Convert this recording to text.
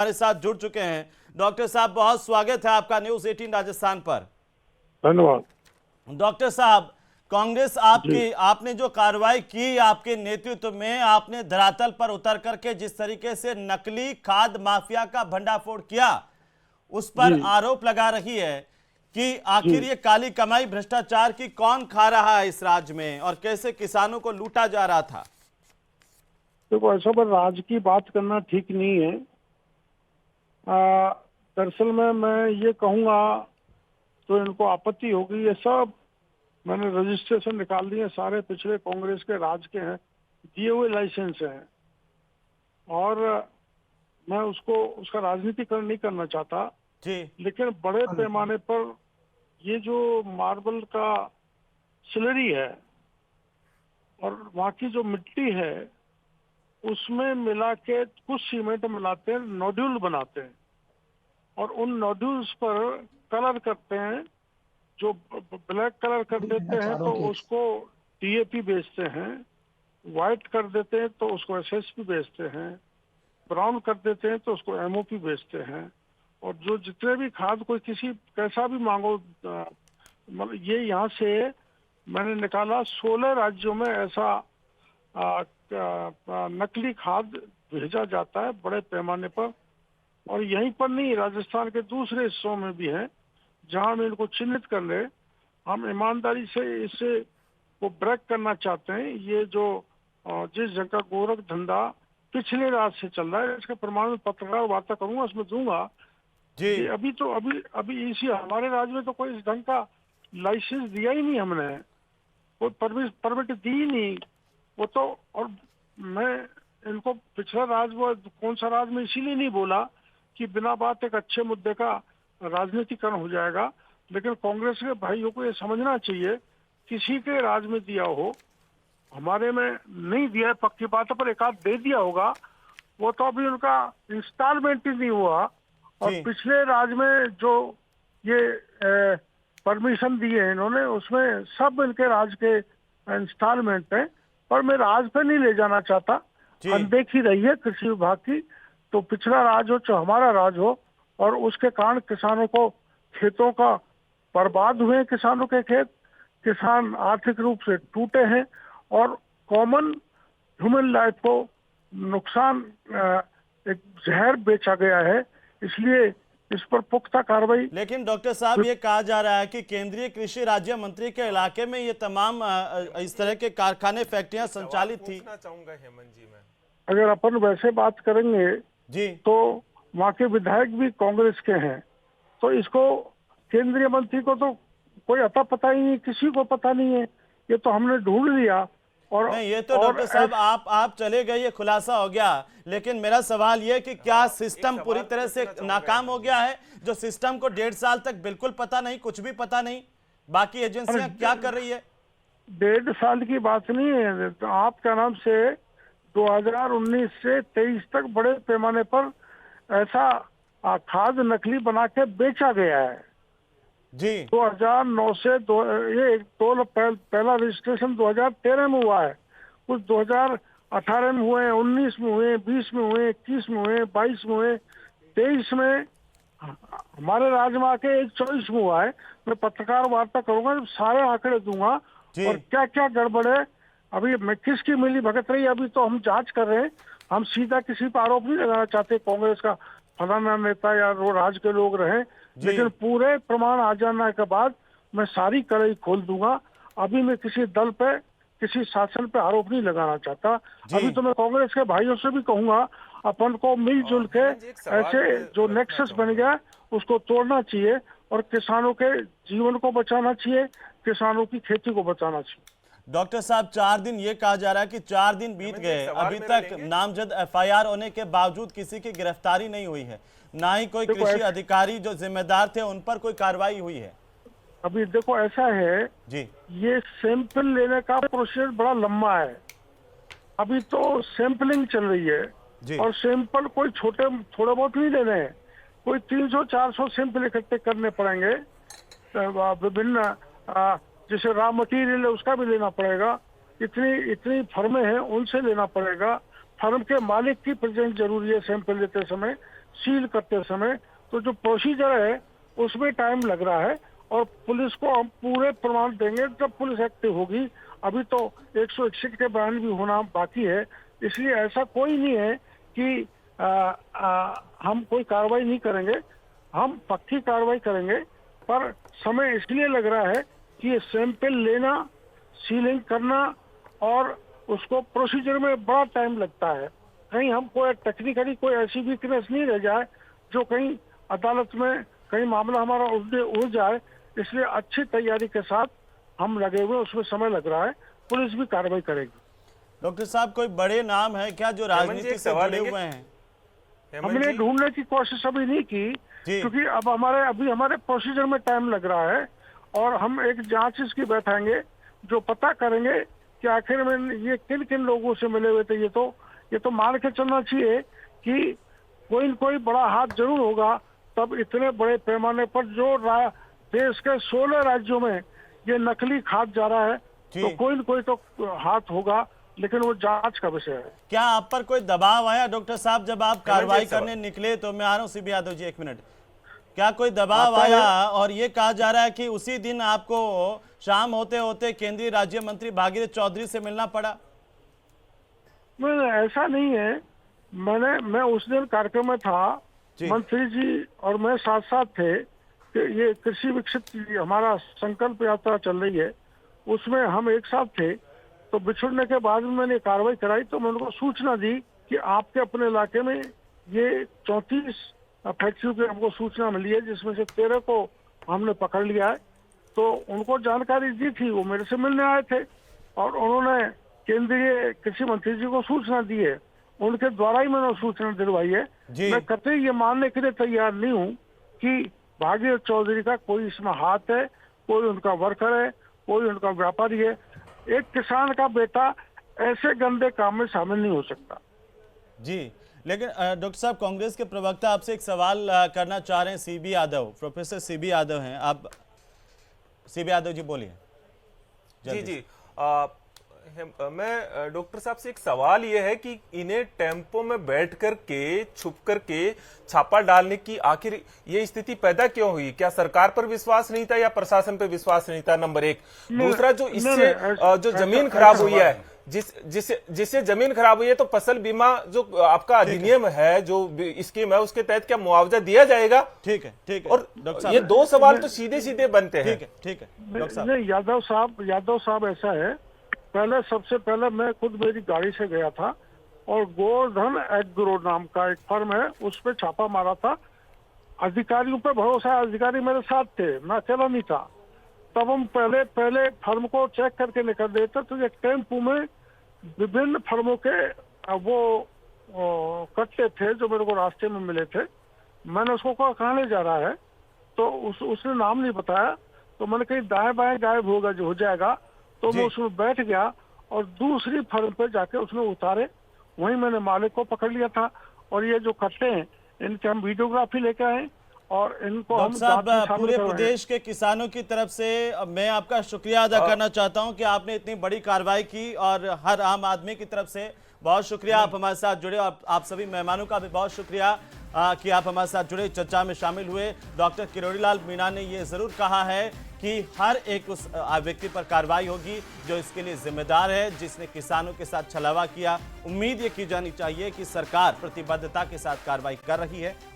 हमारे साथ जुड़ चुके हैं। डॉक्टर साहब, बहुत स्वागत है आपका न्यूज 18 राजस्थान पर। धन्यवाद। डॉक्टर साहब, कांग्रेस जी आपने जो कार्रवाई की, आपके नेतृत्व में आपने धरातल पर उतर करके जिस तरीके से नकली खाद माफिया का भंडाफोड़ किया, उस जी पर आरोप लगा रही है कि जी आखिर ये काली कमाई भ्रष्टाचार की कौन खा रहा है इस राज्य में और कैसे किसानों को लूटा जा रहा था। देखो, ऐसा पर राज की बात करना ठीक नहीं है। दरअसल में मैं ये कहूँगा तो इनको आपत्ति होगी। ये सब मैंने रजिस्ट्रेशन निकाल दिए, सारे पिछले कांग्रेस के राज के हैं, दिए हुए लाइसेंस हैं। और मैं उसका राजनीतिकरण नहीं करना चाहता, जी लेकिन बड़े पैमाने पर ये जो मार्बल का स्लरी है और वहाँ की जो मिट्टी है उसमें मिला के कुछ सीमेंट मिलाते हैं, नोड्यूल बनाते हैं और उन नोड्यूल्स पर कलर करते हैं। जो ब्लैक कलर कर देते हैं तो उसको डीएपी बेचते हैं, व्हाइट कर देते हैं तो उसको एसएसपी बेचते हैं, ब्राउन कर देते हैं तो उसको एमओपी बेचते हैं। और जो जितने भी खाद कोई किसी कैसा भी मांगो, मतलब ये यहाँ से मैंने निकाला 16 राज्यों में ऐसा नकली खाद भेजा जाता है बड़े पैमाने पर। और यहीं पर नहीं, राजस्थान के दूसरे हिस्सों में भी है जहां हम इनको चिन्हित कर ले। हम ईमानदारी से इसे को ब्रेक करना चाहते हैं। ये जो जिस जगह गोरख धंधा पिछले रात से चल रहा है, इसके प्रमाण में पत्रकार वार्ता करूंगा, उसमें दूंगा जी कि अभी तो अभी इसी हमारे राज्य में तो कोई इस ढंग का लाइसेंस दिया ही नहीं, हमने कोई परमिट दी ही नहीं। वो तो, और मैं इनको पिछला राज, वो कौन सा राज में इसीलिए नहीं बोला कि बिना बात एक अच्छे मुद्दे का राजनीतिकरण हो जाएगा। लेकिन कांग्रेस के भाइयों को ये समझना चाहिए, किसी के राज में दिया हो, हमारे में नहीं दिया है पक्की बात है, पर एक आध दे दिया होगा। वो तो अभी उनका इंस्टॉलमेंट ही नहीं हुआ। और जी पिछले राज में जो ये परमिशन दी है इन्होंने, उसमें सब इनके राज के इंस्टॉलमेंट है। पर मैं राज पे नहीं ले जाना चाहता, जी अनदेखी रही है कृषि विभाग की। तो पिछला राज हो चाहे हमारा राज हो, और उसके कारण किसानों को खेतों का बर्बाद हुए, किसानों के खेत, किसान आर्थिक रूप से टूटे हैं और कॉमन ह्यूमन लाइफ को नुकसान, एक जहर बेचा गया है। इसलिए इस पर पुख्ता कार्रवाई। लेकिन डॉक्टर साहब, ये कहा जा रहा है कि केंद्रीय कृषि राज्य मंत्री के इलाके में ये तमाम इस तरह के कारखाने फैक्ट्रियां संचालित थी। चाहूंगा हेमंत जी मैं। अगर अपन वैसे बात करेंगे जी तो वहाँ के विधायक भी कांग्रेस के हैं, तो इसको केंद्रीय मंत्री को तो कोई अता पता ही नहीं, किसी को पता नहीं है। ये तो हमने ढूंढ लिया। और नहीं, ये तो डॉक्टर साहब आप चले गए, ये खुलासा हो गया। लेकिन मेरा सवाल ये कि क्या सिस्टम पूरी तरह से नाकाम हो गया है, जो सिस्टम को 1.5 साल तक बिल्कुल पता नहीं, कुछ भी पता नहीं, बाकी एजेंसियां क्या कर रही है। 1.5 साल की बात नहीं है। तो आपका नाम से 2019 से 23 तक बड़े पैमाने पर ऐसा खाद नकली बना के बेचा गया है। जी 2009 से ये पहला रजिस्ट्रेशन 2013 में हुआ है, कुछ 2018 में हुए, 19 में हुए, 20 में हुए, 21 में हुए, 22 में हुए, 23 में हमारे राज्य में आके 24 में हुआ है। मैं पत्रकार वार्ता करूंगा, जब सारे आंकड़े दूंगा जी और क्या क्या गड़बड़ है। अभी मैं किसकी मिली भगत रही, अभी तो हम जांच कर रहे हैं। हम सीधा किसी पर आरोप नहीं लगाना चाहते कांग्रेस का फलाना नेता या राज के लोग रहे, लेकिन पूरे प्रमाण आ जाने के बाद मैं सारी कड़ाई खोल दूंगा। अभी मैं किसी दल पे, किसी शासन पे आरोप नहीं लगाना चाहता। अभी तो मैं कांग्रेस के भाइयों से भी कहूंगा, अपन को मिलजुल के ऐसे जो नेक्सस बन गया उसको तोड़ना चाहिए और किसानों के जीवन को बचाना चाहिए, किसानों की खेती को बचाना चाहिए। डॉक्टर साहब, 4 दिन ये कहा जा रहा है कि 4 दिन बीत गए, अभी तक नामजद एफआईआर होने के बावजूद किसी की गिरफ्तारी नहीं हुई है, ना ही कोई कृषि अधिकारी जो जिम्मेदार थे उन पर कोई कार्रवाई हुई है। अभी देखो, ऐसा है जी ये सैंपल लेने का प्रोसेस बड़ा लंबा है। अभी तो सैंपलिंग चल रही है जी और सैंपल कोई छोटे थोड़े बहुत नहीं लेने हैं, कोई 300-400 सैंपल इकट्ठे करने पड़ेंगे। विभिन्न जैसे रॉ मटेरियल है उसका भी लेना पड़ेगा, इतनी फर्में हैं उनसे लेना पड़ेगा। फर्म के मालिक की प्रेजेंस जरूरी है सैंपल लेते समय, सील करते समय, तो जो प्रोसीजर है उसमें टाइम लग रहा है और पुलिस को हम पूरे प्रमाण देंगे जब पुलिस एक्टिव होगी। अभी तो 161 के बयान भी होना बाकी है, इसलिए ऐसा कोई नहीं है कि हम कोई कार्रवाई नहीं करेंगे, हम पक्की कार्रवाई करेंगे। पर समय इसलिए लग रहा है कि ये सैंपल लेना, सीलिंग करना और उसको प्रोसीजर में बड़ा टाइम लगता है। कहीं हम कोई टेक्निकली कोई ऐसी वीकनेस नहीं रह जाए जो कहीं अदालत में कहीं मामला हमारा उलझ जाए, इसलिए अच्छी तैयारी के साथ हम लगे हुए, उसमें समय लग रहा है, पुलिस भी कार्रवाई करेगी। डॉक्टर साहब, कोई बड़े नाम है क्या जो राजनीति से जुड़े हुए हैं? हमने ढूंढने की कोशिश अभी नहीं की, क्योंकि अब हमारे प्रोसीजर में टाइम लग रहा है और हम एक जांच इसकी बैठाएंगे जो पता करेंगे कि आखिर में ये किन किन लोगों से मिले हुए थे। ये तो मान के चलना चाहिए कि कोई न कोई बड़ा हाथ जरूर होगा, तब इतने बड़े पैमाने पर जो देश के 16 राज्यों में ये नकली खाद जा रहा है, तो कोई न कोई तो हाथ होगा, लेकिन वो जांच का विषय है। क्या आप पर कोई दबाव आया डॉक्टर साहब जब आप कार्रवाई करने निकले? तो मैं आ रहा हूँ सीबी यादव जी, 1 मिनट। क्या कोई दबाव आया और ये कहा जा रहा है कि उसी दिन आपको शाम होते होते केंद्रीय राज्य मंत्री भागीरथ चौधरी से मिलना पड़ा? नहीं, ऐसा नहीं है। मैं उस दिन कार्यक्रम में था, मंत्री जी और मैं साथ साथ थे कि ये कृषि विकसित हमारा संकल्प यात्रा चल रही है, उसमें हम एक साथ थे। तो बिछुड़ने के बाद में मैंने कार्रवाई कराई, तो मैंने उनको सूचना दी कि आपके अपने इलाके में ये 34 फैक्ट्रियों की हमको सूचना मिली है, जिसमें से 13 को हमने पकड़ लिया है। तो उनको जानकारी दी थी, वो मेरे से मिलने आए थे और उन्होंने केंद्रीय कृषि मंत्री जी को सूचना दी है, उनके द्वारा ही मैंने सूचना दिलवाई है। मैं कतई ये मानने के लिए तैयार नहीं हूँ कि भागीरथ चौधरी का कोई इसमें हाथ है, कोई उनका वर्कर है, कोई उनका व्यापारी है। एक किसान का बेटा ऐसे गंदे काम में शामिल नहीं हो सकता। जी, लेकिन डॉक्टर साहब, कांग्रेस के प्रवक्ता आपसे एक सवाल करना चाह रहे हैं। CB Yadav, professor CB Yadav हैं आप। सीबी यादव जी बोलिए। जी मैं डॉक्टर साहब से एक सवाल ये है कि इन्हें टेम्पो में बैठ कर के छुप कर के छापा डालने की आखिर ये स्थिति पैदा क्यों हुई? क्या सरकार पर विश्वास नहीं था या प्रशासन पर विश्वास नहीं था? नंबर 1। दूसरा, जो इससे जो जमीन खराब हुई है, जिससे जमीन खराब हुई है, तो फसल बीमा जो आपका अधिनियम है, जो स्कीम है, उसके तहत क्या मुआवजा दिया जाएगा? ठीक है। और ये 2 सवाल तो सीधे सीधे बनते हैं। ठीक है डॉक्टर साहब। नहीं, यादव साहब ऐसा है, सबसे पहले मैं खुद मेरी गाड़ी से गया था और गोवर्धन एग्रो नाम का एक फर्म है, उस पर छापा मारा था। अधिकारियों पे भरोसा है, अधिकारी मेरे साथ थे, मैं अकेला नहीं था। तब हम पहले फर्म को चेक करके निकल रहे थे, तो एक टेम्पो में विभिन्न फर्मों के वो कट्टे थे जो मेरे को रास्ते में मिले थे। मैंने उसको कहा कहाँ ले जा रहा है, तो उसने नाम नहीं बताया। तो मैंने कहीं दाएं बाएं गायब होगा जो हो जाएगा, तो मैं उसमें बैठ गया और दूसरी फर्म पे जाके उसने उतारे, वहीं मैंने मालिक को पकड़ लिया था। और ये जो कट्टे हैं, इनके हम वीडियोग्राफी लेके आए और इनको हम पूरे प्रदेश के किसानों की तरफ से मैं आपका शुक्रिया अदा करना चाहता हूं कि आपने इतनी बड़ी कार्रवाई की, और हर आम आदमी की तरफ से बहुत शुक्रिया आप हमारे साथ जुड़े, और आप सभी मेहमानों का भी बहुत शुक्रिया कि आप हमारे साथ जुड़े, चर्चा में शामिल हुए। डॉक्टर किरोड़ीलाल मीणा ने ये जरूर कहा है कि हर एक उस व्यक्ति पर कार्रवाई होगी जो इसके लिए जिम्मेदार है, जिसने किसानों के साथ छलावा किया। उम्मीद ये की जानी चाहिए कि सरकार प्रतिबद्धता के साथ कार्रवाई कर रही है